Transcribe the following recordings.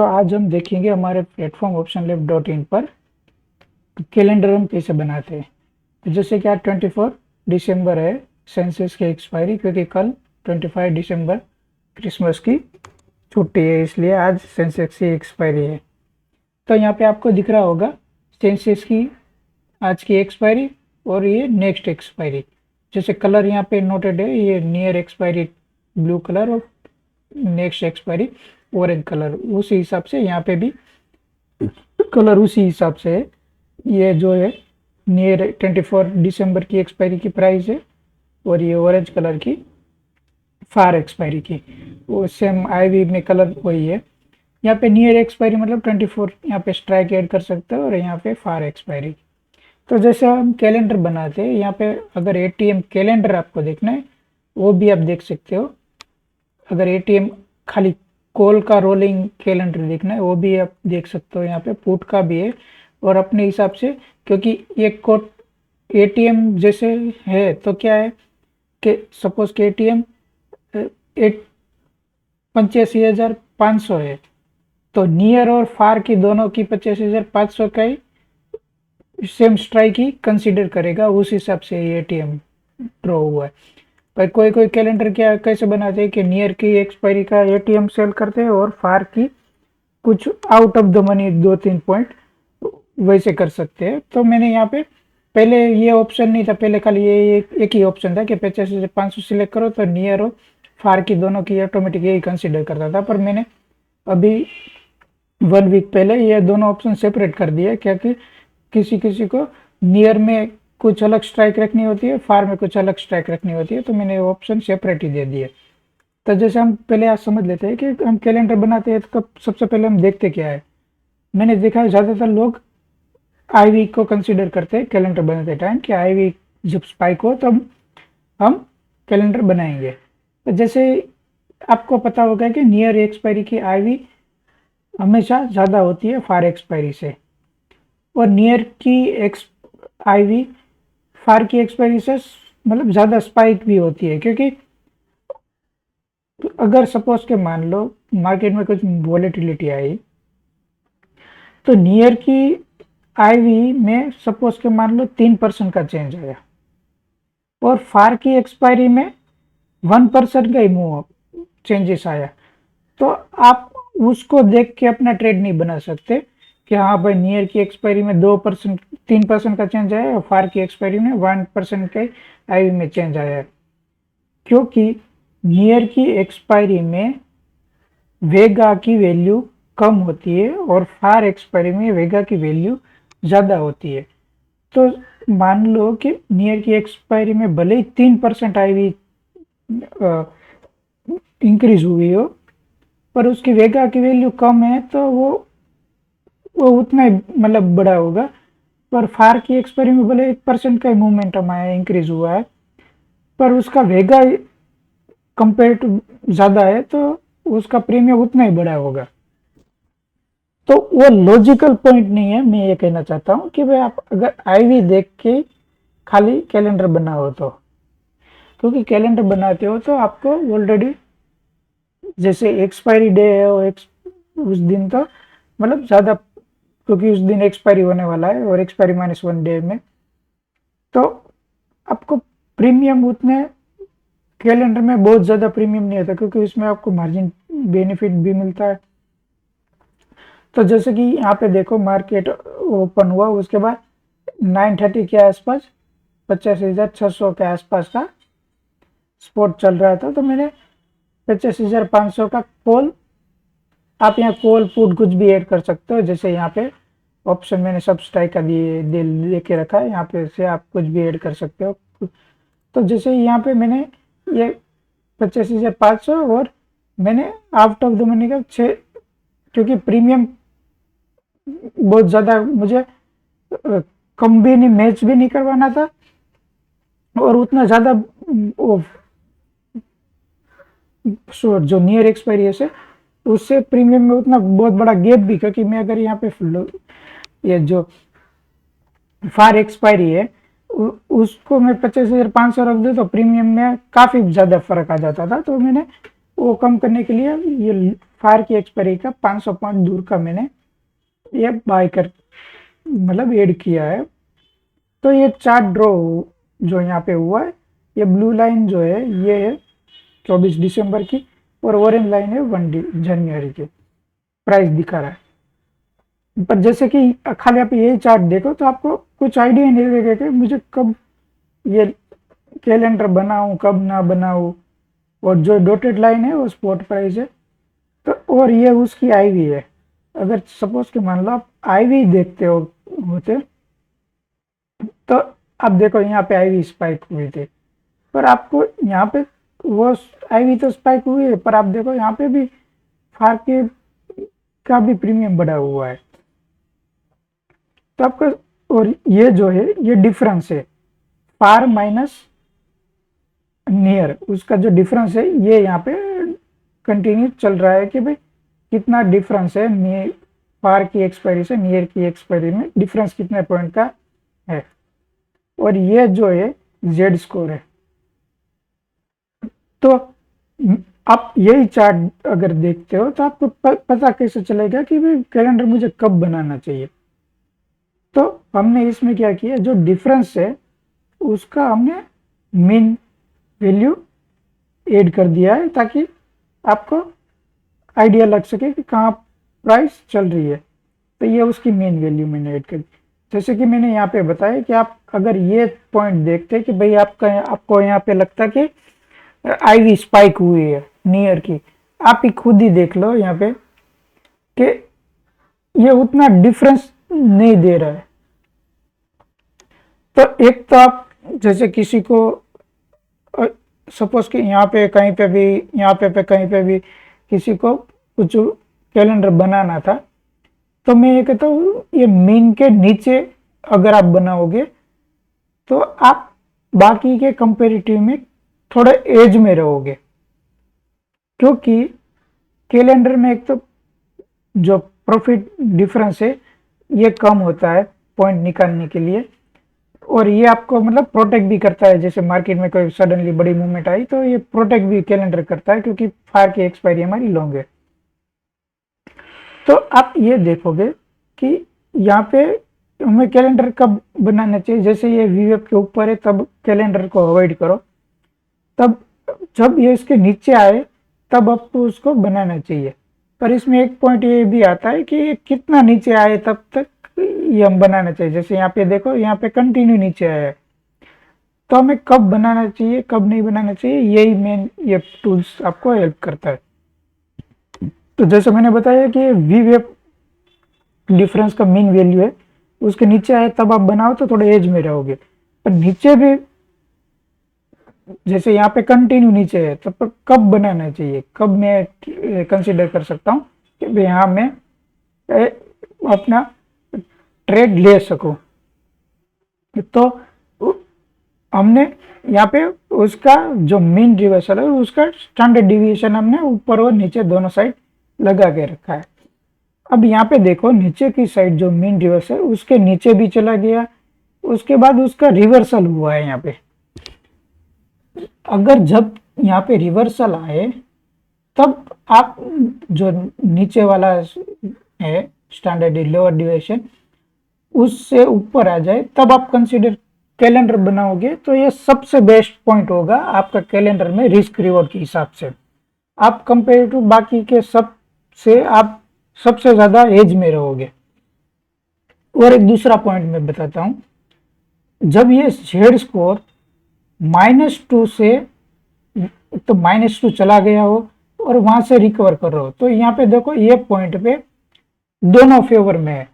तो आज हम देखेंगे हमारे प्लेटफॉर्म optionlab.in पर कैलेंडर हम कैसे बनाते हैं। तो जैसे कि आज 24 दिसंबर है सेंसस की एक्सपायरी, क्योंकि कल 25 दिसंबर क्रिसमस की छुट्टी है, इसलिए आज सेंसेक्स की एक्सपायरी है। तो यहाँ पे आपको दिख रहा होगा सेंसेस की आज की एक्सपायरी और ये नेक्स्ट एक्सपायरी। जैसे कलर यहाँ पे नोटेड है, ये नियर एक्सपायरी ब्लू कलर और नेक्स्ट एक्सपायरी ऑरेंज कलर। उसी हिसाब से यहाँ पे भी कलर उसी हिसाब से है। ये जो है नियर 24 दिसंबर की एक्सपायरी की प्राइस है और ये ऑरेंज कलर की फार एक्सपायरी की। वो सेम आईवी में कलर वही है। यहाँ पे नियर एक्सपायरी मतलब 24 यहाँ पे स्ट्राइक ऐड कर सकते हो और यहाँ पे फार एक्सपायरी। तो जैसे हम कैलेंडर बनाते हैं, यहाँ पे अगर एटीएम कैलेंडर आपको देखना है वो भी आप देख सकते हो। अगर एटीएम खाली कॉल का रोलिंग कैलेंडर देखना है वो भी आप देख सकते हो। यहाँ पे पुट का भी है और अपने हिसाब से, क्योंकि ये कोड एटीएम जैसे है तो क्या है कि सपोज के एटीएम 85,500 है, तो नियर और फार की दोनों की 85,500 का ही सेम स्ट्राइक ही कंसीडर करेगा। उस हिसाब से ये एटीएम ड्रॉ हुआ है। पर कोई कोई कैलेंडर क्या कैसे बनाते हैं कि नियर की एक्सपायरी का एटीएम सेल करते हैं और फार की कुछ out of the money 2-3 point वैसे कर सकते हैं। तो मैंने यहाँ पे पहले ये ऑप्शन नहीं था, पहले खाली ये एक ही ऑप्शन था कि 85,500 सिलेक्ट करो तो नियर और फार की दोनों की ऑटोमेटिक यही कंसिडर करता था। पर मैंने अभी 1 वीक पहले ये दोनों ऑप्शन सेपरेट कर दिया, क्योंकि किसी किसी को नियर में कुछ अलग स्ट्राइक रखनी होती है, फार में कुछ अलग स्ट्राइक रखनी होती है, तो मैंने वो ऑप्शन सेपरेट ही दे दिए। तो जैसे हम पहले आज समझ लेते हैं कि हम कैलेंडर बनाते हैं तो सबसे पहले हम देखते क्या है। मैंने देखा है ज़्यादातर लोग आईवी को कंसीडर करते हैं कैलेंडर बनाते टाइम कि आईवी जब स्पाइक हो तब हम कैलेंडर बनाएंगे। तो जैसे आपको पता होगा कि नियर एक्सपायरी की आईवी हमेशा ज़्यादा होती है फार एक्सपायरी से, और नियर की आईवी फार की एक्सपायरी से मतलब ज़्यादा स्पाइक भी होती है। क्योंकि अगर सपोज के मान लो मार्केट में कुछ वॉलेटिलिटी आई तो नियर की आईवी में सपोज के मान लो 3% का चेंज आया और फार की एक्सपायरी में 1% का ही मूव चेंजेस आया, तो आप उसको देख के अपना ट्रेड नहीं बना सकते कि हाँ भाई नियर की एक्सपायरी में 2% 3% का चेंज आया और फार की एक्सपायरी में 1% का आईवी में चेंज आया। क्योंकि नियर की एक्सपायरी में वेगा की वैल्यू कम होती है और फार एक्सपायरी में वेगा की वैल्यू ज़्यादा होती है। तो मान लो कि नियर की एक्सपायरी में भले ही 3% आईवी इंक्रीज हुई हो, पर उसकी वेगा की वैल्यू कम है तो वो उतना ही मतलब बड़ा होगा। पर फार की एक्सपायरी में भले 1% का ही मोमेंटम आया, इंक्रीज हुआ है, पर उसका वेगा कंपेयर टू ज़्यादा है तो उसका प्रीमियम उतना ही बड़ा होगा। तो वो लॉजिकल पॉइंट नहीं है। मैं ये कहना चाहता हूँ कि भाई आप अगर आईवी देख के खाली कैलेंडर बनाओ तो, क्योंकि कैलेंडर बनाते हो तो आपको ऑलरेडी जैसे एक्सपायरी डे है उस दिन तो मतलब ज़्यादा, क्योंकि उस दिन एक्सपायरी होने वाला है और एक्सपायरी -1 डे में तो आपको प्रीमियम उतने कैलेंडर में बहुत ज़्यादा प्रीमियम नहीं आता, क्योंकि उसमें आपको मार्जिन बेनिफिट भी मिलता है। तो जैसे कि यहाँ पे देखो मार्केट ओपन हुआ, उसके बाद 930 के आसपास 85,600 के आसपास का स्पॉट चल रहा था, तो मैंने 85,500 का कॉल, आप यहाँ कॉल पुट कुछ भी ऐड कर सकते हो। जैसे यहाँ पे ऑप्शन मैंने सब स्ट्राइक का दे के रखा है, यहाँ पे से आप कुछ भी ऐड कर सकते हो। तो जैसे यहाँ पे मैंने ये 85,500 और मैंने आउट ऑफ द मनी का 6, क्योंकि प्रीमियम बहुत ज़्यादा मुझे कम भी नहीं, मैच भी नहीं करवाना था और उतना ज़्यादा जो नियर एक्सपायरी है उससे प्रीमियम में उतना बहुत बड़ा गैप भी, क्योंकि मैं अगर यहाँ पे ये जो फार एक्सपायरी है उसको मैं 85,500 रख दूँ तो प्रीमियम में काफ़ी ज़्यादा फर्क आ जाता था। तो मैंने वो कम करने के लिए ये फायर की एक्सपायरी का 500 पॉइंट दूर का मैंने ये बाय कर मतलब ऐड किया है। तो ये चार्ट ड्रॉ जो यहाँ पे हुआ है, ये ब्लू लाइन जो है ये है 24 दिसंबर की, और ऑरेंज लाइन है 1 जनवरी की प्राइस दिखा रहा है। पर जैसे कि खाली आप यही चार्ट देखो तो आपको कुछ आइडिया नहीं लगेगा कि मुझे कब ये कैलेंडर बनाऊं कब ना बनाऊं। और जो डॉटेड लाइन है वो स्पॉट प्राइस है। तो और ये उसकी आईवी है। अगर सपोज के मान लो आप आईवी देखते हो होते तो आप देखो यहाँ पे आईवी स्पाइक हुई थी, पर आपको यहाँ पे वो आईवी तो स्पाइक हुई है, पर आप देखो यहाँ पे भी फार के का भी प्रीमियम बढ़ा हुआ है। तो आपका और ये जो है ये डिफरेंस है फार माइनस नियर, उसका जो डिफरेंस है ये यहाँ पे कंटिन्यू चल रहा है कि भाई कितना डिफरेंस है नियर फार की एक्सपायरी से नियर की एक्सपायरी में डिफरेंस कितने पॉइंट का है। और ये जो है जेड स्कोर है। तो आप यही चार्ट अगर देखते हो तो आपको पता कैसे चलेगा कि भाई कैलेंडर मुझे कब बनाना चाहिए। तो हमने इसमें क्या किया, जो डिफरेंस है उसका हमने मीन वैल्यू ऐड कर दिया है ताकि आपको आइडिया लग सके कि कहाँ प्राइस चल रही है। तो ये उसकी मेन वैल्यू मैंने ऐड कर दी। जैसे कि मैंने यहाँ पे बताया कि आप अगर ये पॉइंट देखते कि भाई आपको यहाँ पे लगता कि आईवी स्पाइक हुई है नियर की, आप ही खुद ही देख लो यहाँ पे कि ये उतना डिफरेंस नहीं दे रहा है। तो एक तो आप जैसे किसी को सपोज कि यहाँ पे कहीं पे भी यहाँ पे कहीं पे भी किसी को कुछ कैलेंडर बनाना था, तो मैं ये कहता हूँ ये मीन के नीचे अगर आप बनाओगे तो आप बाकी के कंपेरेटिव में थोड़े एज में रहोगे, क्योंकि कैलेंडर में एक तो जो प्रॉफिट डिफरेंस है ये कम होता है पॉइंट निकालने के लिए, और ये आपको मतलब प्रोटेक्ट भी करता है। जैसे मार्केट में कोई सडनली बड़ी मूवमेंट आई तो ये प्रोटेक्ट भी कैलेंडर करता है, क्योंकि फायर की एक्सपायरी हमारी लॉन्ग है। तो आप ये देखोगे कि यहाँ पे हमें कैलेंडर कब बनाना चाहिए। जैसे ये वीवेब के ऊपर है तब कैलेंडर को अवॉइड करो, तब जब ये इसके नीचे आए तब आपको उसको बनाना चाहिए। पर इसमें एक पॉइंट ये भी आता है कि ये कितना नीचे आए तब तक ये हम बनाना चाहिए। जैसे यहाँ पे देखो यहाँ पे कंटिन्यू नीचे आया है, तो हमें कब बनाना चाहिए कब नहीं बनाना चाहिए यही मेन ये टूल्स आपको हेल्प करता है। तो जैसे मैंने बताया कि वी वेब डिफरेंस का मेन वैल्यू है, उसके नीचे आए तब आप बनाओ तो थोड़े एज में रहोगे। पर नीचे भी जैसे यहाँ पे कंटिन्यू नीचे है तब तो कब बनाना चाहिए, कब मैं कंसिडर कर सकता हूँ कि भाई यहाँ मैं अपना ट्रेड ले सकूं। तो हमने यहाँ पे उसका जो मीन रिवर्सल है उसका स्टैंडर्ड डिविएशन हमने ऊपर और नीचे दोनों साइड लगा के रखा है। अब यहाँ पे देखो नीचे की साइड जो मीन रिवर्सल है उसके नीचे भी चला गया, उसके बाद उसका रिवर्सल हुआ है। यहाँ पे अगर जब यहाँ पे रिवर्सल आए तब आप जो नीचे वाला है स्टैंडर्ड लोअर डिविएशन उससे ऊपर आ जाए तब आप कंसीडर कैलेंडर बनाओगे, तो ये सबसे बेस्ट पॉइंट होगा आपका कैलेंडर में रिस्क रिवॉर्ड के हिसाब से। आप कंपेयर टू बाकी के सब से आप सबसे ज्यादा एज में रहोगे। और एक दूसरा पॉइंट मैं बताता हूं, जब ये जेड स्कोर -2 से तो -2 चला गया हो और वहां से रिकवर कर रहा हो, तो यहाँ पे देखो ये पॉइंट पे दोनों फेवर में है।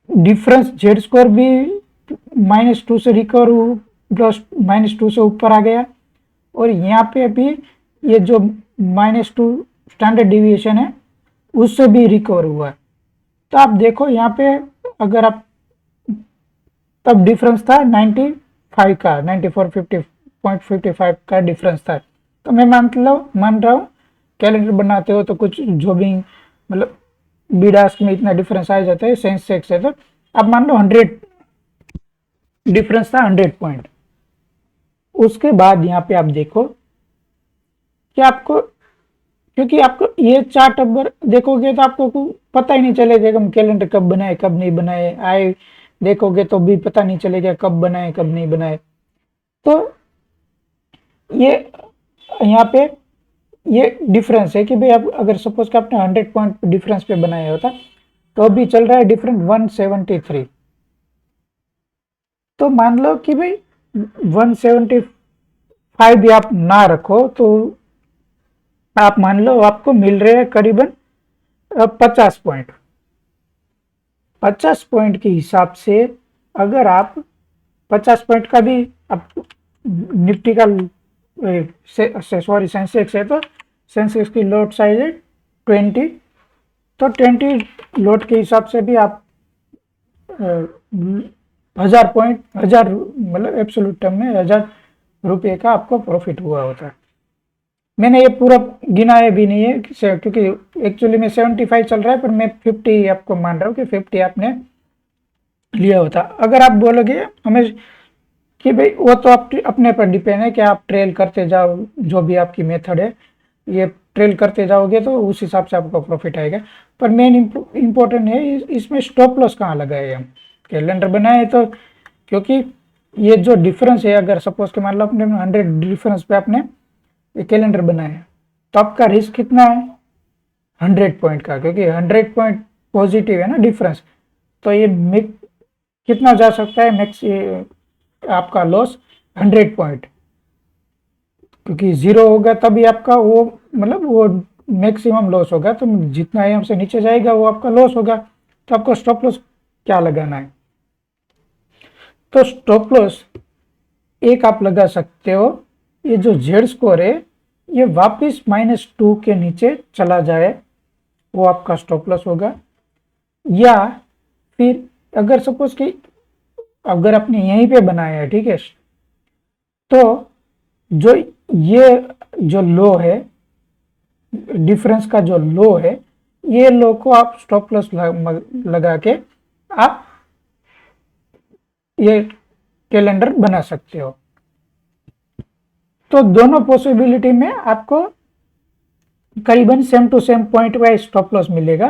डिफरेंस जेड स्कोर भी -2 से रिकवर प्लस -2 से ऊपर आ गया, और यहाँ पे भी ये जो -2 स्टैंडर्ड डिविएशन है उससे भी रिकवर हुआ है। तो आप देखो यहाँ पे अगर आप तब डिफरेंस था 95 का 94.55 का डिफरेंस था। तो मैं मान रहा हूँ कैलेंडर बनाते हो तो कुछ जो भी मतलब बीडास्क में इतना डिफरेंस आ जाता है सेंसेक्स से, तो आप मान लो 100 डिफरेंस था 100 पॉइंट। उसके बाद यहाँ पे आप देखो कि आपको क्योंकि आपको ये चार्ट अगर देखोगे तो आपको पता ही नहीं चलेगा कि हम कैलेंडर कब बनाए कब नहीं बनाए, आए देखोगे तो भी पता नहीं चलेगा कब बनाए कब नहीं बनाए। तो ये यहाँ पे ये डिफरेंस है कि भाई आप अगर सपोज कि आपने 100 पॉइंट डिफरेंस पे बनाया होता तो अभी चल रहा है डिफरेंस 173। तो मान लो कि भाई 175 भी आप ना रखो तो आप मान लो आपको मिल रहे हैं करीबन 50 पॉइंट। 50 पॉइंट के हिसाब से अगर आप 50 पॉइंट का भी आप निफ्टी का सॉरी सेंसेक्स है तो सेंसेक्स की लोट साइज है 20। तो 20 लोट के हिसाब से भी आप 1000 पॉइंट, 1000 मतलब एब्सोल्यूट टर्म में 1000 रुपये का आपको प्रॉफिट हुआ होता है। मैंने ये पूरा गिनाया भी नहीं है क्योंकि एक्चुअली में 75 चल रहा है, पर मैं 50 आपको मान रहा हूँ कि 50 आपने लिया होता। अगर आप बोलोगे हमें कि भाई वो तो आप अपने पर डिपेंड है कि आप ट्रेल करते जाओ, जो भी आपकी मेथड है ये ट्रेल करते जाओगे तो उस हिसाब से आपको प्रॉफिट आएगा। पर मेन इम्पोर्टेंट है इसमें स्टॉप लॉस कहाँ लगाए हम, कैलेंडर बनाए तो, क्योंकि ये जो डिफरेंस है अगर सपोज के मान लो अपने 100 डिफरेंस पे आपने कैलेंडर बनाया तो आपका रिस्क कितना है 100 पॉइंट का, क्योंकि 100 पॉइंट पॉजिटिव है ना डिफरेंस। तो ये कितना जा सकता है मैक्स आपका लॉस 100 पॉइंट, क्योंकि जीरो होगा तभी आपका वो मतलब वो मैक्सिमम लॉस होगा। तो जितना ही हमसे नीचे जाएगा वो आपका लॉस होगा। तो आपको स्टॉप लॉस क्या लगाना है, तो स्टॉप लॉस एक आप लगा सकते हो, ये जो जेड स्कोर है ये वापस -2 के नीचे चला जाए वो आपका स्टॉप लॉस होगा। या फिर अगर सपोज कि अगर आपने यहीं पे बनाया है, ठीक है, तो जो ये जो लो है डिफरेंस का जो लो है ये लो को आप स्टॉप लॉस लगा के आप ये कैलेंडर बना सकते हो। तो दोनों पॉसिबिलिटी में आपको करीबन same to same point wise stop loss मिलेगा,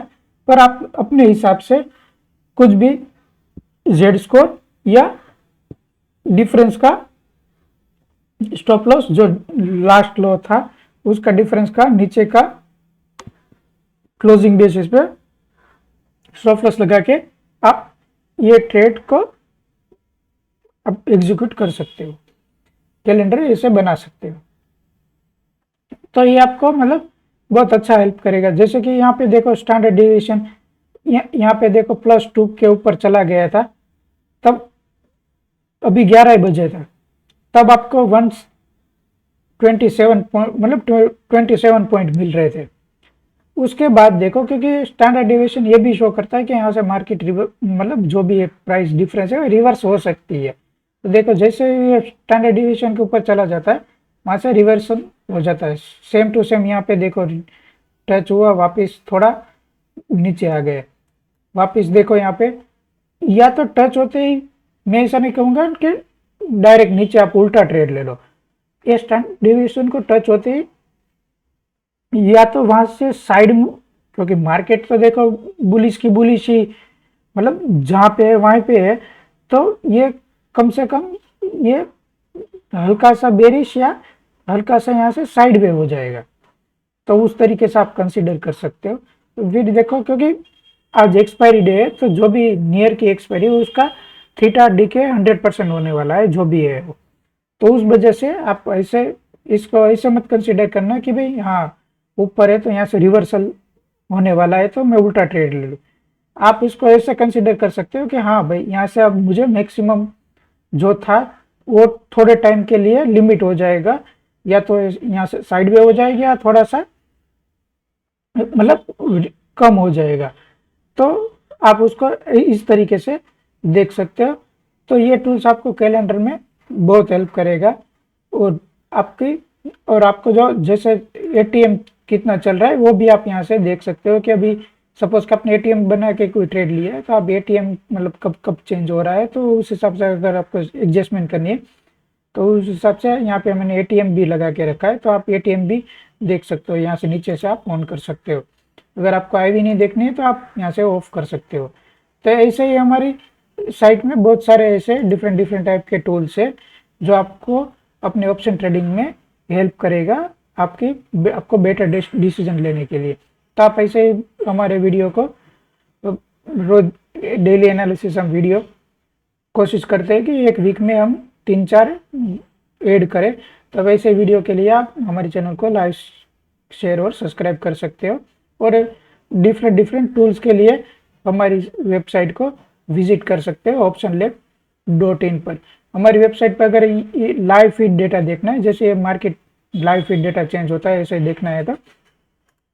पर आप अपने हिसाब से कुछ भी जेड स्कोर या डिफरेंस का स्टॉप लॉस जो लास्ट लो था उसका डिफरेंस का नीचे का क्लोजिंग बेसिस पे स्टॉप लॉस लगा के आप ये ट्रेड को आप एग्जीक्यूट कर सकते हो, कैलेंडर ऐसे बना सकते हो। तो ये आपको मतलब बहुत अच्छा हेल्प करेगा। जैसे कि यहाँ पे देखो स्टैंडर्ड डेविएशन यहाँ पे देखो +2 के ऊपर चला गया था, तब अभी 11 बजे था, तब आपको 127 पॉइंट मतलब 27 पॉइंट मिल रहे थे। उसके बाद देखो क्योंकि स्टैंडर्ड डेविएशन ये भी शो करता है कि यहाँ से मार्केट मतलब जो भी प्राइस डिफरेंस है रिवर्स हो सकती है। तो देखो जैसे ये स्टैंडर्ड डेविएशन के ऊपर चला जाता है वहाँ से रिवर्सल हो जाता है। सेम टू सेम यहाँ पे देखो टच हुआ, वापस थोड़ा नीचे आ गए, वापस देखो यहाँ पे या तो टच होते ही, मैं ऐसा नहीं कहूँगा कि डायरेक्ट नीचे आप उल्टा ट्रेड ले लो, ये स्टैंडर्ड डेविएशन को टच होते ही या तो वहां से साइड में, क्योंकि मार्केट तो देखो बुलिश की बुलिश ही मतलब जहाँ पे है वहीं पे है, तो ये कम से कम ये हल्का सा बेरिश या हल्का सा यहाँ से साइड वे हो जाएगा। तो उस तरीके से आप कंसीडर कर सकते हो। तो फिर देखो क्योंकि आज एक्सपायरी डे है तो जो भी नियर की एक्सपायरी उसका थीटा डी के 100% होने वाला है जो भी है। तो उस वजह से आप ऐसे इसको ऐसे मत कंसीडर करना कि भाई हाँ ऊपर है तो यहाँ से रिवर्सल होने वाला है तो मैं उल्टा ट्रेड ले लूँ। आप इसको ऐसे कंसीडर कर सकते हो कि हाँ भाई यहाँ से अब मुझे मैक्सिमम जो था वो थोड़े टाइम के लिए लिमिट हो जाएगा, या तो यहाँ से साइड वे हो जाएगी या थोड़ा सा मतलब कम हो जाएगा। तो आप उसको इस तरीके से देख सकते हो। तो ये टूल्स आपको कैलेंडर में बहुत हेल्प करेगा। और आपको जो जैसे एटीएम कितना चल रहा है वो भी आप यहाँ से देख सकते हो कि अभी सपोज कि आपने एटीएम बना के कोई ट्रेड लिया है तो आप एटीएम मतलब कब कब चेंज हो रहा है, तो उस हिसाब से अगर आपको एडजस्टमेंट करनी है तो उस हिसाब से यहाँ पे मैंने एटीएम भी लगा के रखा है, तो आप एटीएम भी देख सकते हो, यहाँ से नीचे से आप ऑन कर सकते हो। अगर आपको IV नहीं देखनी है तो आप यहाँ से ऑफ कर सकते हो। तो ऐसे ही हमारी साइट में बहुत सारे ऐसे डिफरेंट डिफरेंट टाइप के टूल्स है जो आपको अपने ऑप्शन ट्रेडिंग में हेल्प करेगा आपको बेटर डिसीजन लेने के लिए। तो आप ऐसे ही हमारे वीडियो को रोज डेली एनालिसिस हम वीडियो कोशिश करते हैं कि एक वीक में हम 3-4 ऐड करें। तो वैसे वीडियो के लिए आप हमारे चैनल को लाइक, शेयर और सब्सक्राइब कर सकते हो। और डिफरेंट डिफरेंट टूल्स के लिए हमारी वेबसाइट को विजिट कर सकते हो optionlab.in पर। हमारी वेबसाइट पर अगर लाइव फीड डेटा देखना है, जैसे market live feed data change होता है ऐसे देखना है तो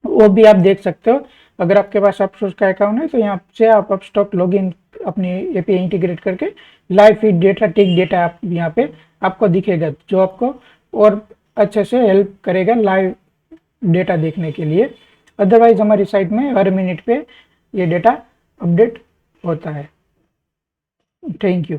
वो भी आप देख सकते हो। अगर आपके पास अपस्टॉक का अकाउंट है तो यहाँ से आप अपस्टॉक लॉगिन अपनी API इंटीग्रेट करके लाइव फीड डेटा, टिक डेटा आप यहाँ पे आपको दिखेगा, जो आपको और अच्छे से हेल्प करेगा लाइव डेटा देखने के लिए। अदरवाइज हमारी साइट में हर मिनट पे ये डेटा अपडेट होता है। Thank you.